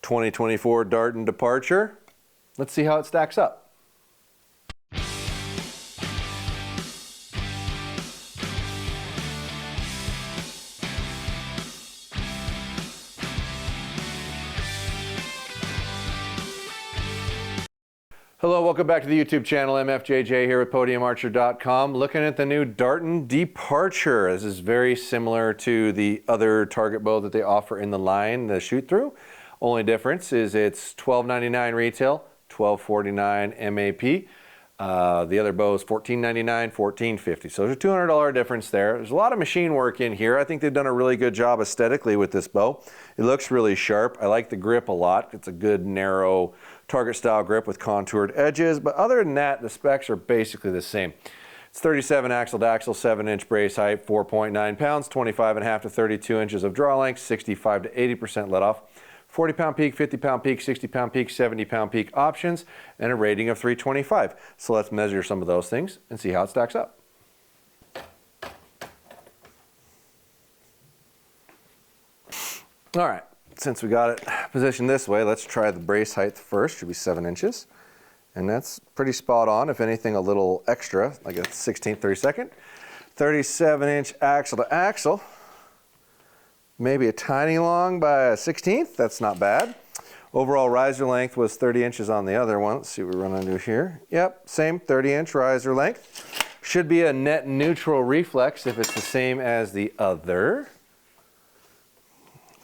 2024 Darton Departure. Let's see how it stacks up. Hello, welcome back to the YouTube channel. MFJJ here with podiumarcher.com, looking at the new Darton Departure. This is very similar to the other target bow that they offer in the line, the shoot through. Only difference is it's $12.99 retail, $12.49 MAP. The other bow is $14.99, $14.50. So there's a $200 difference there. There's a lot of machine work in here. I think they've done a really good job aesthetically with this bow. It looks really sharp. I like the grip a lot. It's a good narrow target style grip with contoured edges, but other than that, the specs are basically the same. It's 37 axle to axle, 7-inch brace height, 4.9 pounds, 25.5 to 32 inches of draw length, 65 to 80% let off, 40-pound peak, 50-pound peak, 60-pound peak, 70-pound peak options, and a rating of 325. So let's measure some of those things and see how it stacks up. All right. Since we got it positioned this way, let's try the brace height first. Should be 7 inches. And that's pretty spot on. If anything, a little extra, like a 16th, 32nd. 37-inch axle to axle. Maybe a tiny long by a 16th. That's not bad. Overall riser length was 30 inches on the other one. Let's see what we run into here. Yep, same 30-inch riser length. Should be a net neutral reflex if it's the same as the other.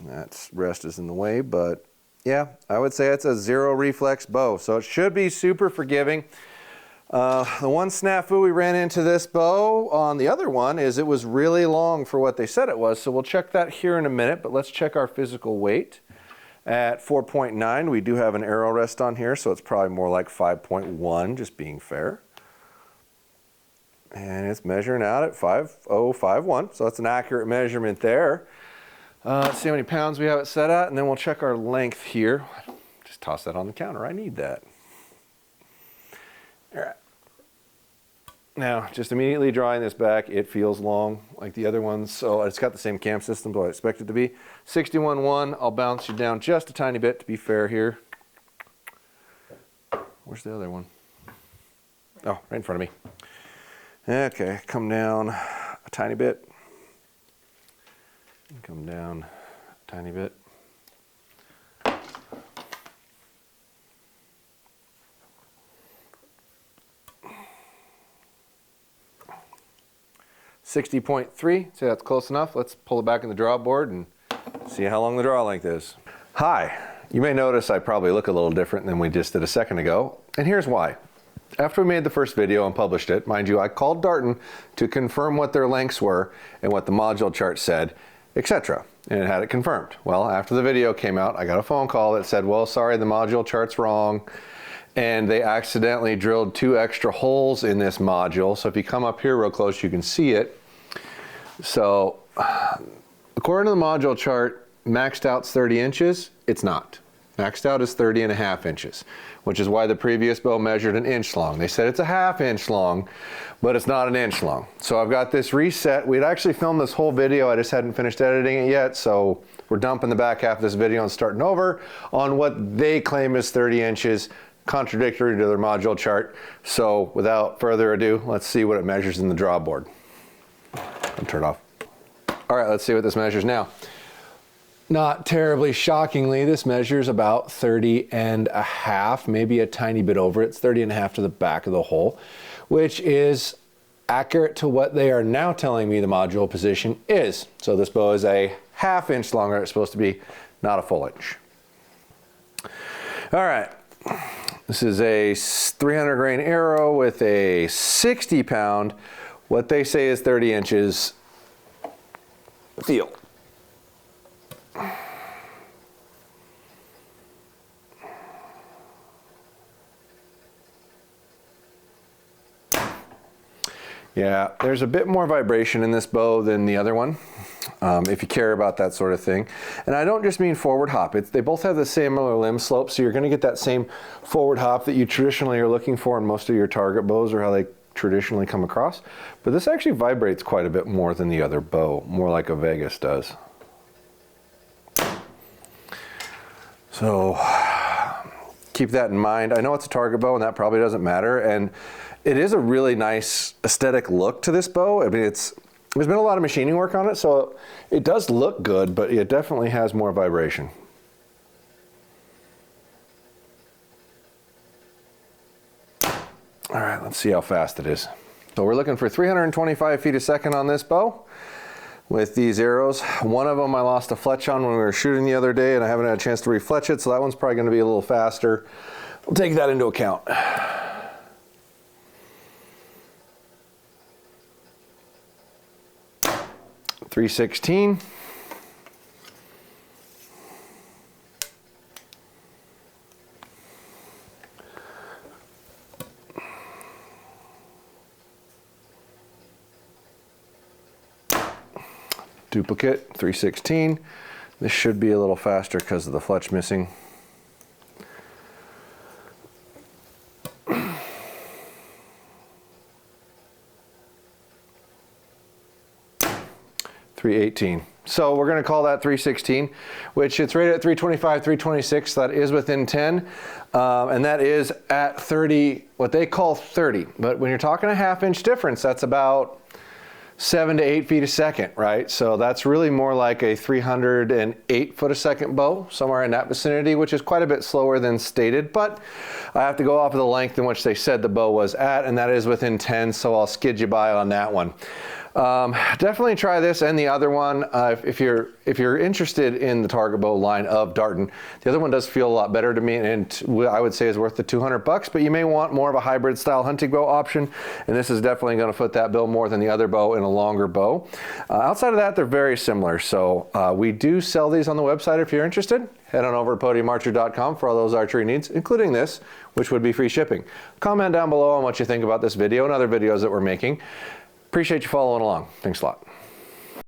That rest is in the way, but yeah, I would say it's a zero reflex bow, so it should be super forgiving. The one snafu we ran into this bow on the other one is it was really long for what they said it was, so we'll check that here in a minute, but let's check our physical weight. At 4.9, we do have an arrow rest on here, so it's probably more like 5.1, just being fair. And it's measuring out at 5051, so that's an accurate measurement there. Let's see how many pounds we have it set at, and then we'll check our length here. Just toss that on the counter. I need that. All right. Now, just immediately drawing this back, it feels long like the other ones, so it's got the same cam system, but I expect it to be. 61.1, I'll bounce you down just a tiny bit to be fair here. Where's the other one? Oh, right in front of me. Okay, come down a tiny bit. Come down a tiny bit. .3, so that's close enough. Let's pull it back in the draw board and see how long the draw length is. Hi, you may notice I probably look a little different than we just did a second ago, and here's why. After we made the first video and published it, mind you, I called Darton to confirm what their lengths were and what the module chart said, etc. And it had it confirmed. Well, after the video came out, I got a phone call that said, well, sorry, the module chart's wrong. And they accidentally drilled 2 extra holes in this module. So if you come up here real close, you can see it. So according to the module chart, maxed out's 30 inches. It's not. Maxed out is 30.5 inches, which is why the previous bow measured an inch long. They said it's a ½ inch long, but it's not an inch long. So I've got this reset. We'd actually filmed this whole video. I just hadn't finished editing it yet. So we're dumping the back half of this video and starting over on what they claim is 30 inches, contradictory to their module chart. So without further ado, let's see what it measures in the draw board. I'll turn it off. All right, let's see what this measures now. Not terribly shockingly, this measures about 30.5, maybe a tiny bit over. It's 30.5 to the back of the hole, which is accurate to what they are now telling me the module position is. So this bow is a ½ inch longer. It's supposed to be, not a full inch. All right, this is a 300 grain arrow with a 60 pound. What they say is 30 inches. Feel. Yeah, there's a bit more vibration in this bow than the other one, if you care about that sort of thing. And I don't just mean forward hop. They both have the similar limb slope, so you're going to get that same forward hop that you traditionally are looking for in most of your target bows, or how they traditionally come across. But this actually vibrates quite a bit more than the other bow, more like a Vegas does. So keep that in mind. I know it's a target bow and that probably doesn't matter. And it is a really nice aesthetic look to this bow. I mean, there's been a lot of machining work on it, so it does look good, but it definitely has more vibration. All right, let's see how fast it is. So we're looking for 325 feet a second on this bow with these arrows. One of them I lost a fletch on when we were shooting the other day, and I haven't had a chance to refletch it, so that one's probably going to be a little faster. We'll take that into account. 316. Duplicate, 316. This should be a little faster because of the fletch missing. .318. So we're going to call that 316, which it's rated at 325, 326. That is within 10, and that is at 30, what they call 30. But when you're talking a half-inch difference, that's about 7 to 8 feet a second, right? So that's really more like a 308 foot a second bow, somewhere in that vicinity, which is quite a bit slower than stated, but I have to go off of the length in which they said the bow was at, and that is within 10, so I'll skid you by on that one. Definitely try this and the other one if you're interested in the target bow line of Darton. The other one does feel a lot better to me, and I would say is worth the 200 bucks, but you may want more of a hybrid style hunting bow option, and this is definitely going to foot that bill more than the other bow in a longer bow. Outside of that, they're very similar, so we do sell these on the website if you're interested. Head on over to podiumarcher.com for all those archery needs, including this, which would be free shipping. Comment down below on what you think about this video and other videos that we're making. Appreciate you following along. Thanks a lot.